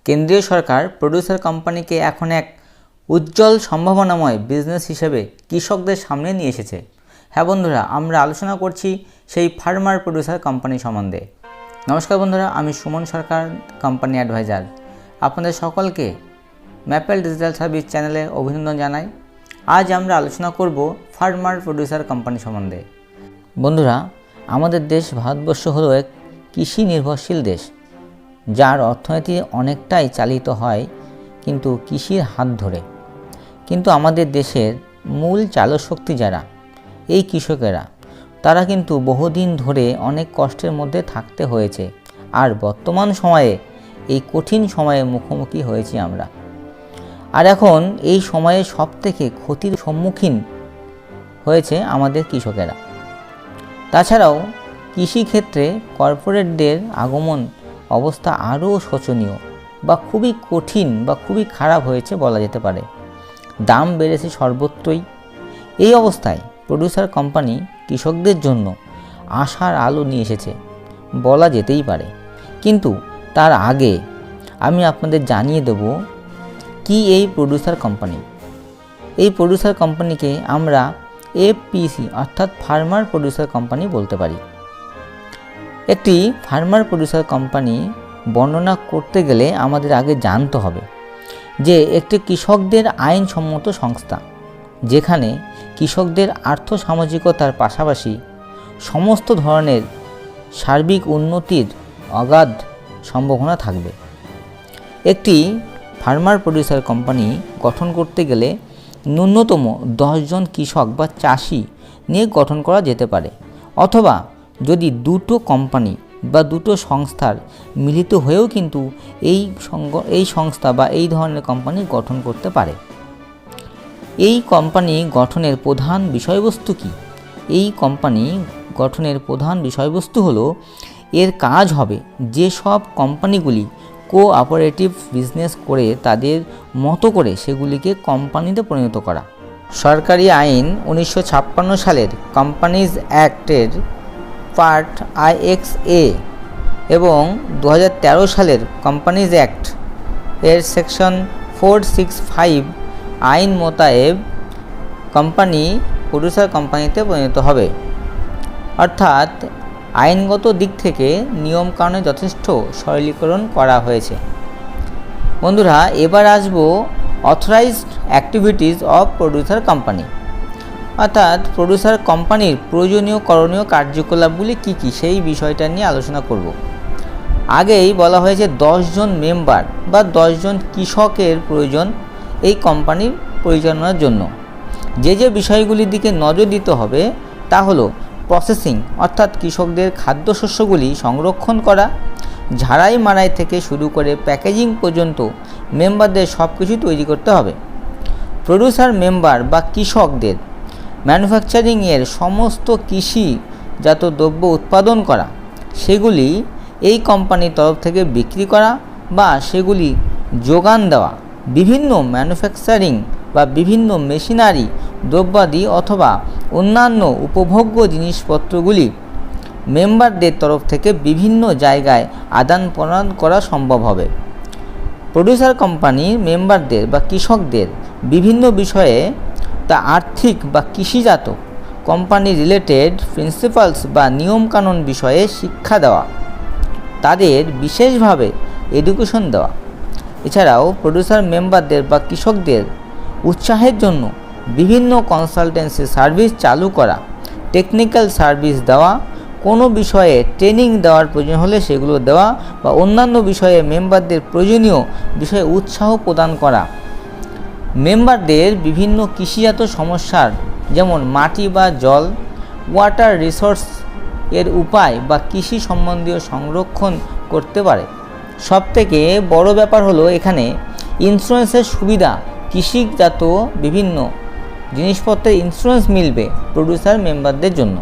কেন্দ্রীয় সরকার প্রোডিউসার কোম্পানিকে এখন এক উজ্জ্বল সম্ভাবনাময় বিজনেস হিসেবে কৃষকদের সামনে নিয়ে এসেছে। হ্যাঁ বন্ধুরা, আমরা আলোচনা করছি সেই ফার্মার প্রোডিউসার কোম্পানি সম্বন্ধে। নমস্কার বন্ধুরা, আমি সুমন সরকার, কোম্পানি অ্যাডভাইজার। আপনাদের সকলকে ম্যাপেল ডিজিটাল সার্ভিস চ্যানেলে অভিনন্দন জানাই। আজ আমরা আলোচনা করব ফার্মার প্রোডিউসার কোম্পানি সম্বন্ধে। বন্ধুরা, আমাদের দেশ ভারতবর্ষ হলো এক কৃষি নির্ভরশীল দেশ, যার অর্থনীতি অনেকটাই চালিত হয় কিন্তু কৃষির হাত ধরে। কিন্তু আমাদের দেশের মূল চালশক্তি যারা, এই কৃষকেরা, তারা কিন্তু বহুদিন ধরে অনেক কষ্টের মধ্যে থাকতে হয়েছে। আর বর্তমান সময়ে এই কঠিন সময়ে মুখোমুখি হয়েছি আমরা। আর এখন এই সময়ে সবথেকে ক্ষতির সম্মুখীন হয়েছে আমাদের কৃষকেরা। তাছাড়াও কৃষিক্ষেত্রে কর্পোরেটদের আগমন অবস্থা আরও শোচনীয় বা খুবই কঠিন বা খুবই খারাপ হয়েছে বলা যেতে পারে। দাম বেড়েছে সর্বত্রই। এই অবস্থায় প্রোডিউসার কোম্পানি কৃষকদের জন্য আশার আলো নিয়ে এসেছে বলা যেতেই পারে। কিন্তু তার আগে আমি আপনাদের জানিয়ে দেব কি এই প্রোডিউসার কোম্পানি। এই প্রোডিউসার কোম্পানিকে আমরা এফপিসি অর্থাৎ ফার্মার প্রোডিউসার কোম্পানি বলতে পারি। একটি ফার্মার প্রোডিউসার কোম্পানি বর্ণনা করতে গেলে আমাদের আগে জানতে হবে যে একটি কৃষকদের আইনসম্মত সংস্থা, যেখানে কৃষকদের আর্থসামাজিকতার পাশাপাশি সমস্ত ধরনের সার্বিক উন্নতির অগাধ সম্ভাবনা থাকবে। একটি ফার্মার প্রোডিউসার কোম্পানি গঠন করতে গেলে ন্যূনতম 10 জন কৃষক বা চাষি নিয়ে গঠন করা যেতে পারে, অথবা যদি দুটো কোম্পানি বা দুটো সংস্থার মিলিত হয়েও কিন্তু এই সংস্থা বা এই ধরনের কোম্পানি গঠন করতে পারে। এই কোম্পানি গঠনের প্রধান বিষয়বস্তু কি? এই কোম্পানি গঠনের প্রধান বিষয়বস্তু হলো, এর কাজ হবে যে সব কোম্পানিগুলি কোঅপারেটিভ বিজনেস করে তাদের মতো করে সেগুলিকে কোম্পানিতে পরিণত করা। সরকারি আইন 1956 সালের কোম্পানিজ অ্যাক্টের পার্ট IXA এবং 2013 সালের কোম্পানিজ অ্যাক্ট এর সেকশন 465 আইন মোতাবেক কোম্পানি প্রোডিউসার কোম্পানিতে পরিণত হবে। অর্থাৎ আইনগত দিক থেকে নিয়মকানুনে যথেষ্ট সরলীকরণ করা হয়েছে। বন্ধুরা, এবার আসবো authorised activities of producer company, অর্থাৎ প্রোডিউসার কোম্পানির প্রয়োজনীয় করণীয় কার্যকলাপগুলি কী কী সেই বিষয়টা নিয়ে আলোচনা করব। আগেই বলা হয়েছে 10 জন মেম্বার বা 10 জন কৃষকের প্রয়োজন এই কোম্পানির পরিচালনার জন্য। যে বিষয়গুলির দিকে নজর দিতে হবে তা হলো প্রসেসিং, অর্থাৎ কৃষকদের খাদ্যশস্যগুলি সংরক্ষণ করা, ঝাড়াই মাড়াই থেকে শুরু করে প্যাকেজিং পর্যন্ত মেম্বারদের সব কিছু তৈরি করতে হবে। প্রোডিউসার মেম্বার বা কৃষকদের ম্যানুফ্যাকচারিংয়ের সমস্ত কৃষিজাত দ্রব্য উৎপাদন করা, সেগুলি এই কোম্পানির তরফ থেকে বিক্রি করা বা সেগুলি যোগান দেওয়া, বিভিন্ন ম্যানুফ্যাকচারিং বা বিভিন্ন মেশিনারি দ্রব্যাদি অথবা অন্যান্য উপভোগ্য জিনিসপত্রগুলি মেম্বারদের তরফ থেকে বিভিন্ন জায়গায় আদান প্রদান করা সম্ভব হবে। প্রোডিউসার কোম্পানির মেম্বারদের বা কৃষকদের বিভিন্ন বিষয়ে তা আর্থিক বা কৃষিজাত কোম্পানি রিলেটেড প্রিন্সিপালস বা নিয়মকানুন বিষয়ে শিক্ষা দেওয়া, তাদের বিশেষভাবে এডুকেশন দেওয়া। এছাড়াও প্রোডিউসার মেম্বারদের বা কৃষকদের উৎসাহের জন্য বিভিন্ন কনসালটেন্সি সার্ভিস চালু করা, টেকনিক্যাল সার্ভিস দেওয়া, কোনো বিষয়ে ট্রেনিং দেওয়ার প্রয়োজন হলে সেগুলো দেওয়া বা অন্যান্য বিষয়ে মেম্বারদের প্রয়োজনীয় বিষয়ে উৎসাহ প্রদান করা। মেম্বারদের বিভিন্ন কৃষিজাত সমস্যার, যেমন মাটি বা জল, ওয়াটার রিসোর্স এর উপায় বা কৃষি সম্বন্ধীয় সংরক্ষণ করতে পারে। সবথেকে বড় ব্যাপার হলো এখানে ইন্স্যুরেন্সের সুবিধা। কৃষিজাত বিভিন্ন জিনিসপত্রের ইন্স্যুরেন্স মিলবে প্রোডিউসার মেম্বারদের জন্য।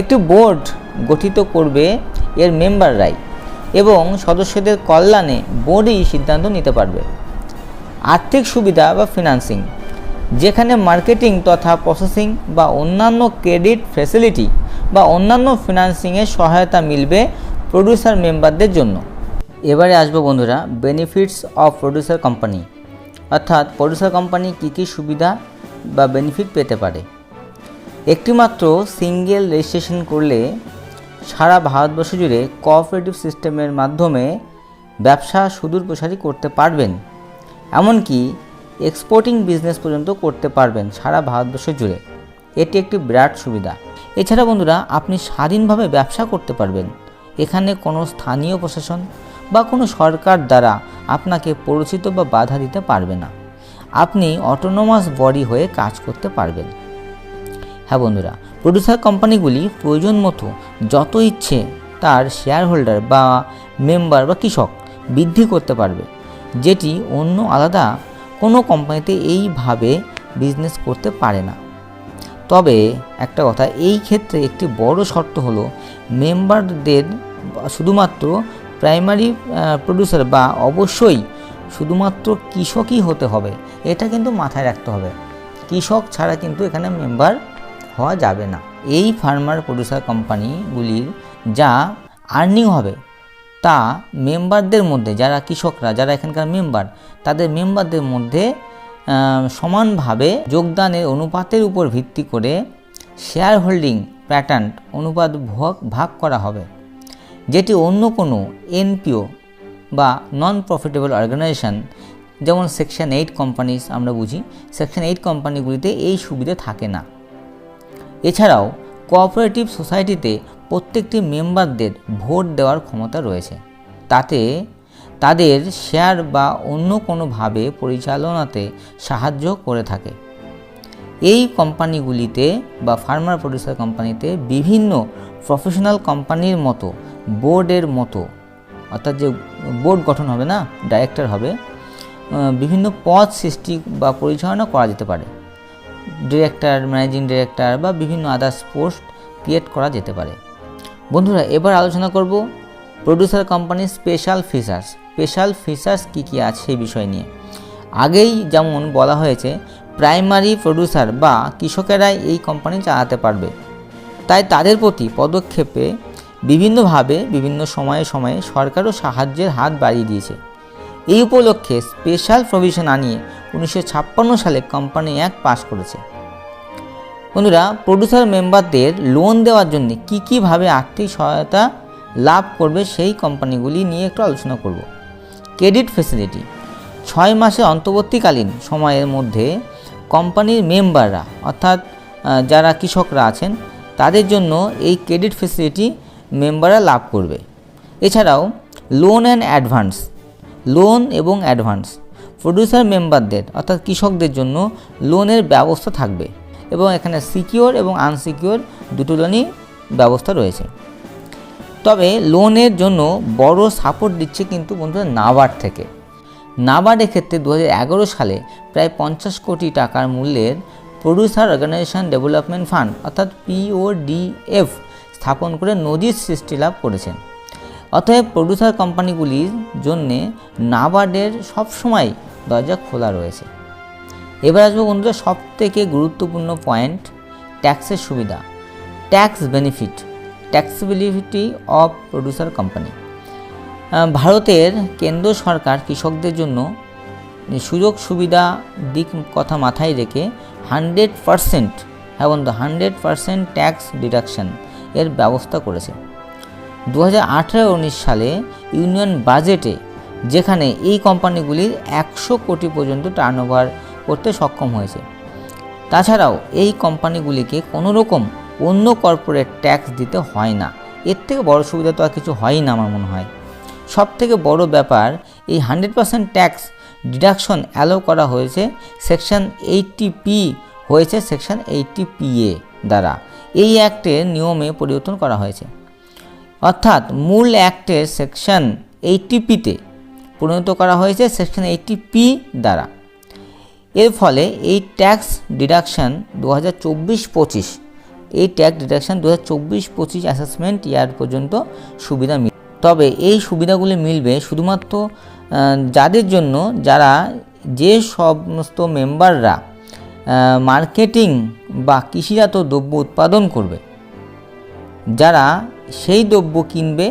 একটি বোর্ড গঠিত করবে এর মেম্বাররাই এবং সদস্যদের কল্যাণে বোর্ডই সিদ্ধান্ত নিতে পারবে। আর্থিক সুবিধা বা ফিনান্সিং, যেখানে মার্কেটিং তথা প্রসেসিং বা অন্যান্য ক্রেডিট ফ্যাসিলিটি বা অন্যান্য ফিনান্সিংয়ের সহায়তা মিলবে প্রোডিউসার মেম্বারদের জন্য। এবারে আসবো বন্ধুরা বেনিফিটস অফ প্রোডিউসার কোম্পানি, অর্থাৎ প্রোডিউসার কোম্পানি কী কী সুবিধা বা বেনিফিট পেতে পারে। একটিমাত্র সিঙ্গেল রেজিস্ট্রেশন করলে সারা ভারতবর্ষ জুড়ে কোঅপারেটিভ সিস্টেমের মাধ্যমে ব্যবসা সুদূর প্রসারী করতে পারবেন, এমনকি এক্সপোর্টিং বিজনেস পর্যন্ত করতে পারবেন সারা ভারতবর্ষ জুড়ে। এটি একটি বিরাট সুবিধা। এছাড়া বন্ধুরা আপনি স্বাধীনভাবে ব্যবসা করতে পারবেন। এখানে কোনো স্থানীয় প্রশাসন বা কোনো সরকার দ্বারা আপনাকে পরিচিত বা বাধা দিতে পারবে না। আপনি অটোনোমাস বডি হয়ে কাজ করতে পারবেন। হ্যাঁ বন্ধুরা, প্রোডিউসার কোম্পানিগুলি প্রয়োজন মতো যত ইচ্ছে তার শেয়ার হোল্ডার বা মেম্বার বা কৃষক বৃদ্ধি করতে পারবে, যেটি অন্য আলাদা কোনো কোম্পানিতে এইভাবে বিজনেস করতে পারে না। তবে একটা কথা, এই ক্ষেত্রে একটি বড় শর্ত হলো মেম্বারদের শুধুমাত্র প্রাইমারি প্রোডিউসার বা অবশ্যই শুধুমাত্র কৃষকই হতে হবে। এটা কিন্তু মাথায় রাখতে হবে, কৃষক ছাড়া কিন্তু এখানে মেম্বার হওয়া যাবে না। এই ফার্মার প্রোডিউসার কোম্পানিগুলির যা আর্নিং হবে তা মেম্বারদের মধ্যে, যারা কৃষকরা যারা এখানকার মেম্বার, তাদের মেম্বারদের মধ্যে সমানভাবে যোগদানের অনুপাতের উপর ভিত্তি করে শেয়ার হোল্ডিং প্যাটার্ন অনুপাত ভাগ করা হবে, যেটি অন্য কোনো এনপিও বা নন প্রফিটেবল অর্গানাইজেশন যেমন সেকশন 8 কোম্পানিজ আমরা বুঝি, সেকশন 8 কোম্পানিগুলিতে এই সুবিধা থাকে না। এছাড়াও কোঅপারেটিভ সোসাইটিতে প্রত্যেকটি মেম্বারদের ভোট দেওয়ার ক্ষমতা রয়েছে, তাতে তাদের শেয়ার বা অন্য কোনোভাবে পরিচালনাতে সাহায্য করে থাকে। এই কোম্পানিগুলিতে বা ফার্মার প্রোডিউসার কোম্পানিতে বিভিন্ন প্রফেশনাল কোম্পানির মতো বোর্ডের মতো, অর্থাৎ যে বোর্ড গঠন হবে না, ডাইরেক্টর হবে, বিভিন্ন পদ সৃষ্টি বা পরিচালনা করা যেতে পারে। ডিরেক্টর, ম্যানেজিং ডিরেক্টর বা বিভিন্ন আদার্স পোস্ট ক্রিয়েট করা যেতে পারে। বন্ধুরা, এবার আলোচনা করব প্রোডিউসার কোম্পানির স্পেশাল ফিচার্স কী কী আছে সেই বিষয় নিয়ে। আগেই যেমন বলা হয়েছে, প্রাইমারি প্রোডিউসার বা কৃষকেরাই এই কোম্পানি চালাতে পারবে, তাই তাদের প্রতি পদক্ষেপে বিভিন্নভাবে বিভিন্ন সময়ে সরকারও সাহায্যের হাত বাড়িয়ে দিয়েছে। এই উপলক্ষে স্পেশাল প্রভিশন আনিয়ে 1956 সালে কোম্পানি অ্যাক্ট পাস করেছে। বন্ধুরা, প্রোডিউসার মেম্বারদের লোন দেওয়ার জন্য কীভাবে আর্থিক সহায়তা লাভ করবে সেই কোম্পানিগুলি নিয়ে একটু আলোচনা করব। ক্রেডিট ফ্যাসিলিটি 6 মাসের অন্তর্বর্তীকালীন সময়ের মধ্যে কোম্পানির মেম্বাররা, অর্থাৎ যারা কৃষকরা আছেন, তাদের জন্য এই ক্রেডিট ফ্যাসিলিটি মেম্বাররা লাভ করবে। এছাড়াও লোন এবং অ্যাডভান্স প্রোডিউসার মেম্বারদের অর্থাৎ কৃষকদের জন্য লোনের ব্যবস্থা থাকবে, এবং এখানে সিকিউর এবং আনসিকিউর দুটো লোনই ব্যবস্থা রয়েছে। তবে লোনের জন্য বড় সাপোর্ট দিচ্ছে কিন্তু বন্ধুরা নাবার্ড থেকে। নাবার্ডের ক্ষেত্রে 2011 সালে প্রায় 50 কোটি টাকার মূল্যের প্রোডিউসার অর্গানাইজেশন ডেভেলপমেন্ট ফান্ড অর্থাৎ PODF স্থাপন করে নজির সৃষ্টি লাভ করেছেন। অতএব প্রোডিউসার কোম্পানিগুলির জন্যে নাবার্ডের সবসময় দরজা খোলা রয়েছে। এবার আসবো বন্ধুরা সবথেকে গুরুত্বপূর্ণ পয়েন্ট, ট্যাক্সের সুবিধা, tax benefit, taxability of producer company. ভারতের কেন্দ্র সরকার কৃষকদের জন্য সুযোগ সুবিধা দিক কথা মাথায় রেখে 100%, হ্যাঁ বন্ধু 100% ট্যাক্স ডিডাকশন এর ব্যবস্থা করেছে। 2018-19 সালে ইউনিয়ন বাজেটে, যেখানে এই কোম্পানিগুলির 100 কোটি পর্যন্ত টার্নওভার করতে সক্ষম হয়েছে। তাছাড়াও এই কোম্পানিগুলিকে কোনো রকম অন্য কর্পোরেট ট্যাক্স দিতে হয় না। এর থেকে বড় সুবিধা তো আর কিছু হয়ই না আমার মনে হয়। সব থেকে বড় ব্যাপার, এই 100% ট্যাক্স ডিডাকশন অ্যালাউ করা হয়েছে সেকশন 80P হয়েছে সেকশন 80PA দ্বারা। এই অ্যাক্টের নিয়মে পরিবর্তন করা হয়েছে, অর্থাৎ মূল অ্যাক্টের সেকশন 80Pতে পরিণত করা হয়েছে সেকশন 80P দ্বারা। এর ফলে এই ট্যাক্স ডিডাকশন 2024-25, এই ট্যাক্স ডিডাকশন 2024-25 অ্যাসেসমেন্ট ইয়ার পর্যন্ত সুবিধা মিলবে। তবে এই সুবিধাগুলি মিলবে শুধুমাত্র যাদের জন্য, যারা যে সমস্ত মেম্বাররা মার্কেটিং বা কৃষিজাত দ্রব্য উৎপাদন করবে, যারা সেই দ্রব্য কিনবে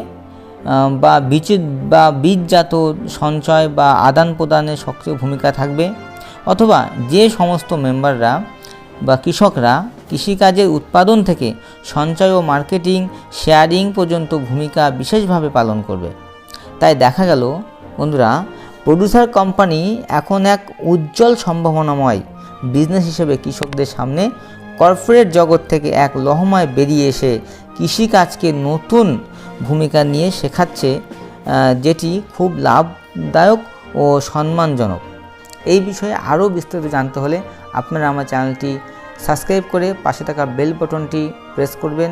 বীজজাত সঞ্চয় বা আদান প্রদানে সক্রিয় ভূমিকা থাকবে, অথবা যে সমস্ত মেম্বাররা বা কৃষকরা কৃষিকাজের উৎপাদন থেকে সঞ্চয় ও মার্কেটিং শেয়ারিং পর্যন্ত ভূমিকা বিশেষভাবে পালন করবে। তাই দেখা গেল বন্ধুরা, প্রডিউসার কোম্পানি এখন এক উজ্জ্বল সম্ভাবনাময় বিজনেস হিসেবে কৃষকদের সামনে কর্পোরেট জগৎ থেকে এক লহমায় বেরিয়ে এসে কৃষিকাজকে নতুন ভূমিকা নিয়ে শেখাচ্ছে, যেটি খুব লাভদায়ক ও সম্মানজনক। এই বিষয়ে আরও বিস্তারিত জানতে হলে আপনারা আমার চ্যানেলটি সাবস্ক্রাইব করে পাশে থাকা বেল বাটনটি প্রেস করবেন,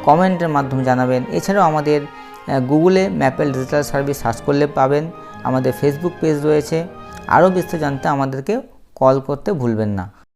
কমেন্টের মাধ্যমে জানাবেন। এছাড়াও আমাদের গুগলে ম্যাপেল ডিজিটাল সার্ভিস সার্চ করলে পাবেন, আমাদের ফেসবুক পেজ রয়েছে। আরও বিস্তারিত জানতে আমাদেরকে কল করতে ভুলবেন না।